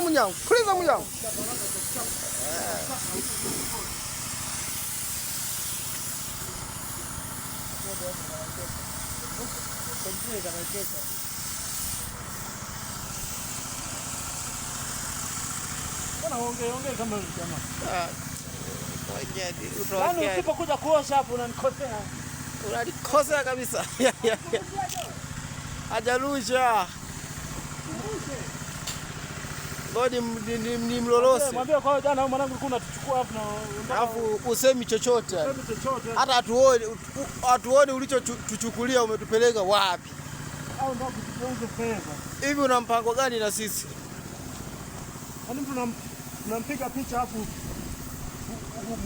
munyango, puliza munyango. Bwana ongea kama jamaa. Yaani usipokuja kuosha hapo unanikosea. Unanikosea kabisa. Hajarusha. Bodi ni mlolose. Mwambie kwa jana mwanangu ulikuwa unatuchukua hapo na alafu usemi chochote. Hata hatuoni ulichotuchukulia umetupeleka wapi? Au ndio kutuonge fedha. Hivi una mpango gani na sisi? Yaani tunampiga picha hapo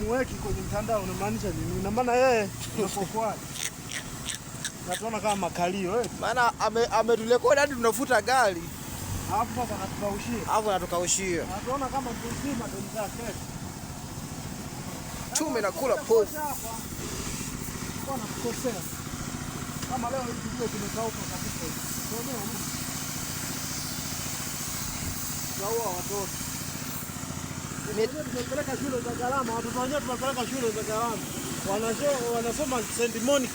muweki kwenye mtandao unamaanisha nini? Ina maana yeye unapokuwa na tunaona kama makalio maana ameturekodi hadi tunafuta gari. Alafu sasa anatukaushia. Alafu anatukaushia. Tunaona kama mzima ndio mzake. Chumi na kula pofu. Bwana kukosea. Kama leo hivi tumekauka kabisa. Ndio watoto. Tumepeleka shule za gharama, watoto wenyewe tumepeleka shule za gharama. Wanasoma St. Monica.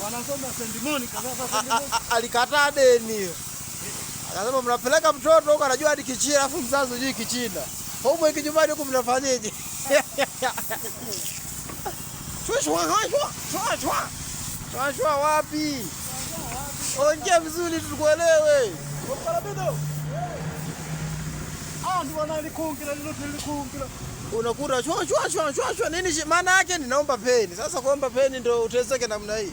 Wanasoma St. Monica sasa. Alikataa deni. Akasema mnapeleka mtoto huko anajua hadi Kichina alafu mzazi hujui Kichina. Huko kijumbani huko mnafanyaje? Chua wapi? Ongea vizuri tukuelewe. Ndio wanalikungira lilokulingira. Unakuta chua nini maana yake? Ninaomba peni. Sasa kuomba peni ndio utezeke namna hii.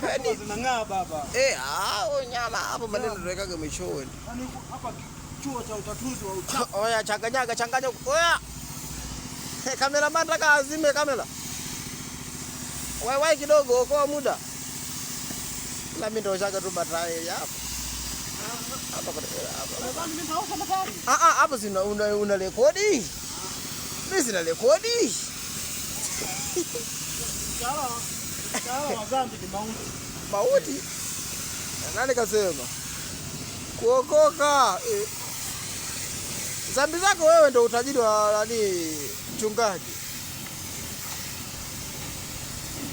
Peni zinang'aa baba. Nyama hapo maneno tunawekaga mwishoni. Yaani hapa chuo cha utatuzi wa uchafu. Oya changanya. Oya. Kameraman nataka azime kamera. Wai kidogo okoa muda. Na mimi ndio shaka tu batai hapa. Hapo sina una rekodi. Mimi sina rekodi. Sawa wazambi ni mauti. Mauti? Nani kasema? Kuokoka. Zambi zako wewe ndio utajiri wa mchungaji.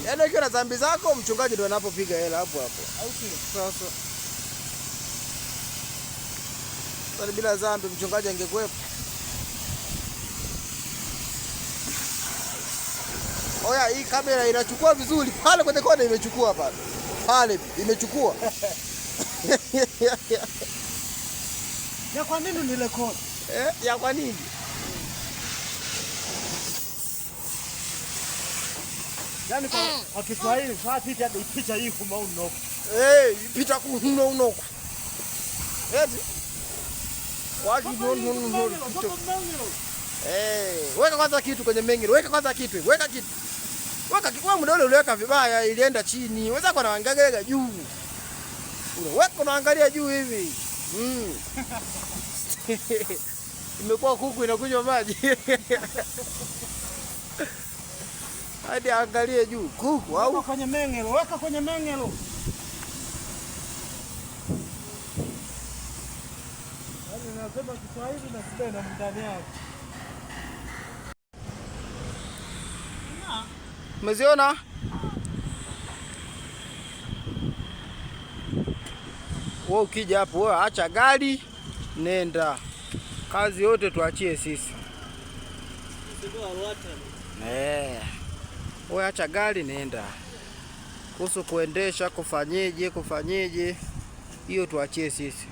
Yaani ukiwa na dhambi zako mchungaji ndio anapopiga hela hapo. Au sio? Sasa. Sasa bila dhambi mchungaji angekuepo. Oya, hii kamera inachukua vizuri. Pale kwenye kona imechukua pale. Pale imechukua. Ya kwa nini ni record? Ya kwa nini? Yaani kwa Kiswahili picha picha hii kuma unoko. Picha kuno unoko. Eti. Waji no. Weka kwanza kitu kwenye mengine. Weka kitu. Weka kwa muda ule uliweka vibaya ilienda chini. Weza kwa naangalia juu. Weka unaangalia juu hivi. Imekuwa kuku inakunywa maji. Hadi angalie juu. Kuku au weka kwenye mengelo. Yaani nasema Kiswahili na sida na mtani yako. Umeziona? Wewe ukija hapo wewe acha gari nenda. Kazi yote tuachie sisi. Wewe acha gari nenda. Kuhusu kuendesha kufanyeje hiyo tuachie sisi.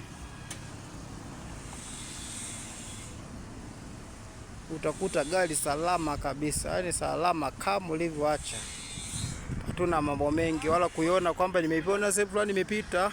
Utakuta gari salama kabisa, yaani salama kama ulivyoacha. Hatuna mambo mengi wala kuiona kwamba nimeiona sehemu fulani nimepita.